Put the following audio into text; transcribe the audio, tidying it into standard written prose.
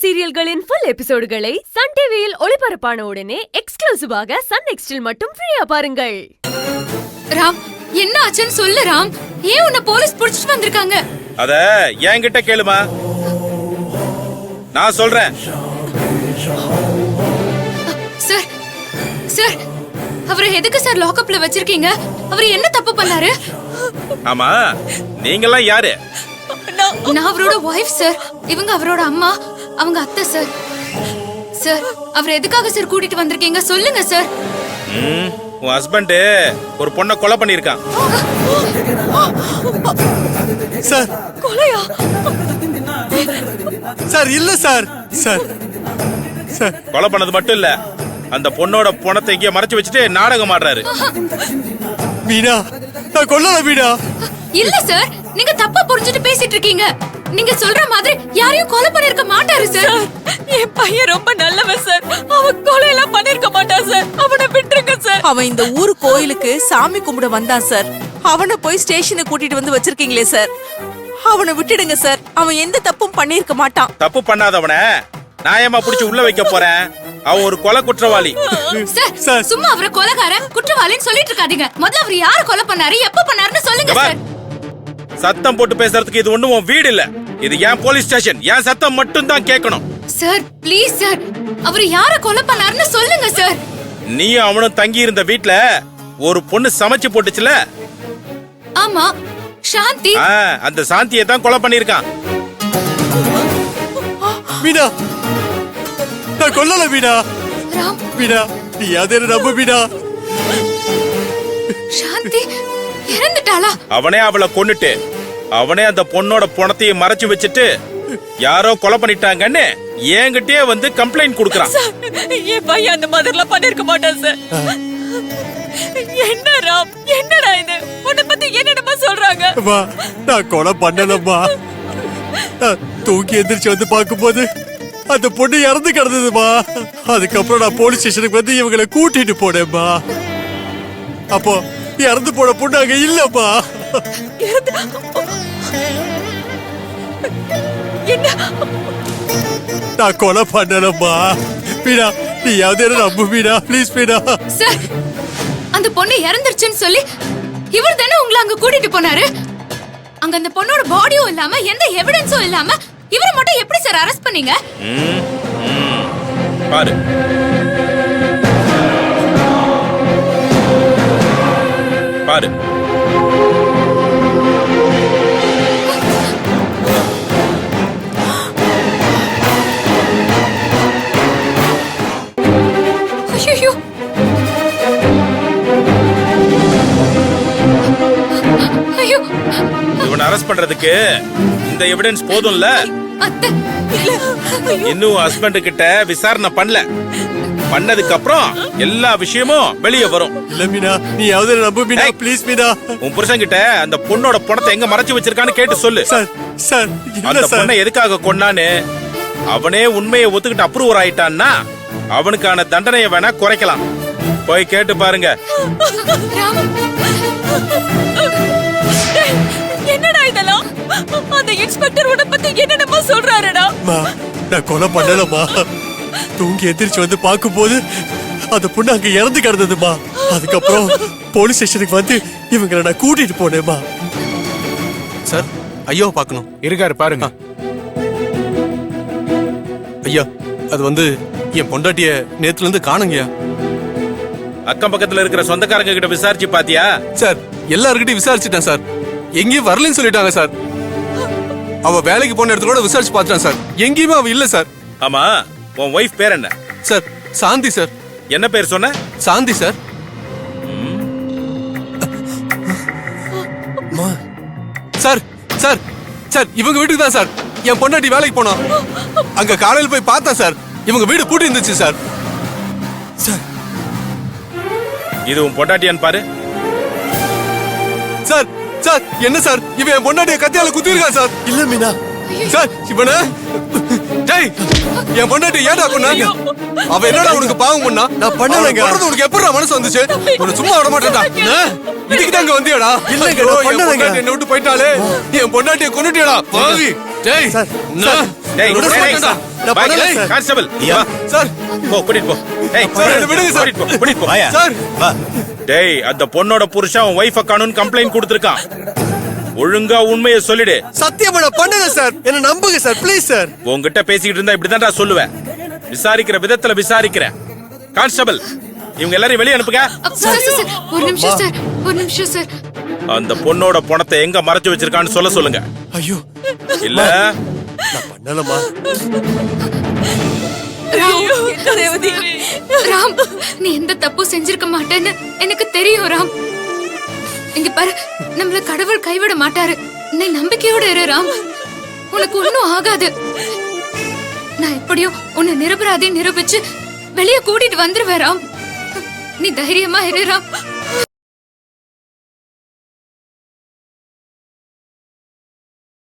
சீரியல்களின் full எபிசோடுகளை Sun டிவியில் ஒளிபரப்பான உடனே எக்ஸ்க்ளூசிவாக சன் நெக்ஸ்டில் மட்டும் ஃப்ரீயா பாருங்கள். ராம், என்ன ஆச்சுன்னு சொல்லு ராம். ஏன் உன்னை போலீஸ் புடிச்சிட்டு வந்திருக்காங்க? அத என்கிட்ட கேளுமா, நான் சொல்றேன். சார் சார், அவரை எதுக்கு சார் லாக்அப்ல வச்சிருக்கீங்க? அவர் என்ன தப்பு பண்ணாரு? ஆமா, நீங்கெல்லாம் யாரு? நான் அவரோட வைஃப் சார். இவங்க அவரோட அம்மா, அவங்க அத்தை சார். சார், அவர் எதுக்காக சார் கூட்டிட்டு வந்திருக்கீங்க சொல்லுங்க சார். உன் ஹஸ்பண்ட் ஒரு பொண்ணை கொலை பண்ணிருக்கான். சார், கொலையா? சார் இல்ல சார். சார் சார், கொலை பண்ணது மட்டும் இல்ல, அந்த பொண்ணோட பணத்தை இங்கே மறைச்சு வச்சுட்டு நாடகம் ஆடுறாரு. மீனா, நான் கொல்லல மீனா. இல்ல சார், நீங்க தப்பா புரிஞ்சுட்டு பேசிட்டு இருக்கீங்க. நீங்க சொல்ற மாதிரி யாரையும் கொலை பண்ணிருக்க மாட்டாரு சார். என் பையன் ரொம்ப நல்லவன் சார். அவன் கொலை எல்லாம் பண்ணிருக்க மாட்டான் சார். அவனை விட்டுருங்க சார். அவன் இந்த ஊர் கோயிலுக்கு சாமி கும்பிட வந்தான் சார். அவனை போய் ஸ்டேஷனுக்கு கூட்டிட்டு வந்து வச்சிருக்கீங்களே சார். அவனை விட்டுடுங்க சார். அவன் எந்த தப்பும் பண்ணிருக்க மாட்டான். தப்பு பண்ணாதவன நியாயமா புடிச்சு உள்ள வைக்க போறேன். அவன் ஒரு கொலை குற்றவாளி. சார், சும்மா அவரை கொலைகாரன் குற்றவாளின்னு சொல்லிட்டு இருக்காதீங்க. முதல்ல அவர் யாரை கொலை பண்ணாரு, எப்ப பண்ணாருன்னு சொல்லுங்க சார். சத்தம் போட்டு பேசுறதுக்கு இது ஒண்ணும் உன் வீடு இல்ல. இது ஏன் போலீஸ் ஸ்டேஷன். ஏன் சத்தம் மட்டும் தான் கேட்கணும். சார் ப்ளீஸ் சார், அவர் யாரை கொலை பண்ணாருன்னு சொல்லுங்க சார். நீ அவனும் தங்கி இருந்த வீட்ல ஒரு பொண்ணு சமைச்சு போட்டுச்சுல. ஆமா, சாந்தி. அந்த சாந்தியை தான் கொலை பண்ணிருக்கான். மீனா, நான் கொல்லல மீனா. ராம், மீனா, நீ அதே நம்ப மீனா. சாந்தி இறந்துட்டாளா? அவனே அவளை கொன்னுட்டு அவனே அந்த பொண்ணோட பணத்தையும் மறைச்சு வச்சுட்டு யாரோ கொலை பண்ணிட்டாங்கன்னு என்கிட்டயே வந்து கம்ப்ளைண்ட் கொடுக்கறான். என் பையன் அந்த மாதிரிலாம் பண்ணிருக்க மாட்டான் சார். என்ன ராம், என்னடா இது? உன்னை பத்தி என்னென்னமா சொல்றாங்க? அம்மா, நான் கொலை பண்ணலம்மா. நான் தூக்கி எந்திரிச்சு வந்து பார்க்கும்போது அந்த பொண்ணு இறந்து கிடந்ததுமா. அதுக்கப்புறம் நான் போலீஸ் ஸ்டேஷனுக்கு வந்து இவங்களை கூட்டிட்டு போனேம்மா. அப்போ இறந்து போன பொண்ணு அங்க இல்லம்மா. நான் கொலை பண்ணலம்மா. மீனா, நீ யாவது நம்பு மீனா, ப்ளீஸ் மீனா. சார், அந்த பொண்ணு இறந்துருச்சுன்னு சொல்லி இவர் தானே உங்களை அங்க கூட்டிட்டு போனாரு. அங்க அந்த பொண்ணோட பாடியும் இல்லாம எந்த எவிடன்ஸும் இல்லாம இவரை மட்டும் எப்படி சார் அரெஸ்ட் பண்ணீங்க? பாரு, பாரு. ஐயோ, ஐயோ, இவனை அரெஸ்ட் பண்றதுக்கு இந்த எவிடன்ஸ் போதும்ல. அத்தை, இன்னும் ஹஸ்பண்ட் கிட்ட விசாரணை பண்ணல. பண்ணதுக்கு அப்புறம் எல்லா விஷயமும் வெளியே வரும். இல்ல மீனா, நீ யாவது நம்பு மீனா, ப்ளீஸ் மீனா. உன் புருஷன் கிட்ட அந்த பொண்ணோட பணத்தை எங்க மறைச்சு வச்சிருக்கான்னு கேட்டு சொல்லு. சார் சார், அந்த பொண்ணை எதுக்காக கொன்னான்னு அவனே உண்மையை ஒத்துக்கிட்டு அப்ரூவர் ஆயிட்டான்னா அவனுக்கான தண்டனையை வேணா குறைக்கலாம். போய் கேட்டு பாருங்க. என்னடா இதெல்லாம்? அந்த இன்ஸ்பெக்டர் உன்னை பத்தி என்னென்னமா சொல்றாருடா? நான் கொலை பண்ணலம்மா. தூங்கி எந்திரிச்சு வந்து பார்க்கும்போது அந்த பொண்ணு அங்க இறந்து கிடந்ததுமா. அதுக்கப்புறம் போலீஸ் ஸ்டேஷனுக்கு வந்து இவங்களை நான் கூட்டிட்டு போனேம்மா. சார், ஐயோ பார்க்கணும். இருக்காரு பாருங்க. ஐயா, அது வந்து என் பொண்டாட்டிய நேத்துல இருந்து காணுங்கய்யா. அக்கம் பக்கத்துல இருக்கிற சொந்தக்காரங்க கிட்ட விசாரிச்சு பாத்தியா? சார், எல்லார்கிட்டயும் விசாரிச்சுட்டேன் சார். எங்கேயும் வரலன்னு சொல்லிட்டாங்க சார். அவ வேலைக்கு போன இடத்துல கூட விசாரிச்சு பார்த்துட்டேன் சார். எங்கேயுமே அவ இல்ல சார். ஆமா, உன் ஒய்ஃப் பேர் என்ன? சார், சாந்தி சார். என்ன பேர் சொன்ன? சாந்தி சார். சார் சார் சார், இவங்க வீட்டுக்கு தான் சார் என் பொண்டாட்டி வேலைக்கு போனோம். அங்க காலையில் போய் பார்த்தா சார், இவங்க வீடு பூட்டி இருந்துச்சு சார். சார், இது உன் பொண்டாட்டியான்னு பாரு. சார் சார், என்ன சார், இவன் என் பொண்டாட்டிய கத்தியால குத்திருக்கான் சார். இல்ல மீனா. சார், இவன டேய், என் பொண்டாட்டி ஏடா கொன்னாங்க? அவ என்னடா உனக்கு பாவம் பண்ணா? நான் பண்ணலங்க. உனக்கு எப்படிடா மனசு வந்துச்சு? உன்னை சும்மா விட மாட்டேன்டா. இதுக்கு தான் இங்க வந்தியாடா? இல்லங்க, நான் பண்ணலங்க. என்ன விட்டு போயிட்டாலே, என் பொண்டாட்டிய கொன்னுட்டியாடா பாவி. டேய், சார், டேய், விட டேய், மாட்டேன்டா. நான் பை, பண்ணல ஏய், சார். கான்ஸ்டபிள் ஐயா. சார் போ கூட்டிட்டு போ ஏய் சார், என்னை விடுங்க சார். கூட்டிட்டு போ கூட்டிட்டு போ வாயா சார். வா டேய் அந்த பொண்ணோட புருஷன் அவன் வைஃப காணும்னு கம்ப்ளைண்ட் கொடுத்திருக்கான். ஒழுங்கா உண்மையை சொல்லிடு. சத்தியமா நான் பண்ணல சார். என்ன நம்புங்க சார், ப்ளீஸ் சார். உன்கிட்ட பேசிக்கிட்டு இருந்தா இப்படிதான்டா சொல்லுவேன். விசாரிக்கிற விதத்துல விசாரிக்கிறேன். கான்ஸ்டபிள் இவங்க எல்லாரையும் வெளியே அனுப்புங்க. சார் சார், சார், ஒரு நிமிஷம் சார், ஒரு நிமிஷம் சார். அந்த பொண்ணோட பணத்தை எங்க மறைச்சு வச்சிருக்கான்னு சொல்லுங்க. ஐயோ இல்ல நான் பண்ணலமா. என்ன ரேவதி? ராம், நீ எந்த தப்பும் செஞ்சிருக்க மாட்டேன்னு எனக்கு தெரியும் ராம். இங்க பாரு, நம்மள கடவுள் கைவிட மாட்டாரு. நீ நம்பிக்கையோட இரு ராம். உனக்கு ஒண்ணும் ஆகாது. நான் எப்படியும் உன்னை நிரபராதி நிரூபிச்சு வெளியே கூட்டிட்டு வந்துருவேன் ராம். நீ தைரியமா இரு ராம்.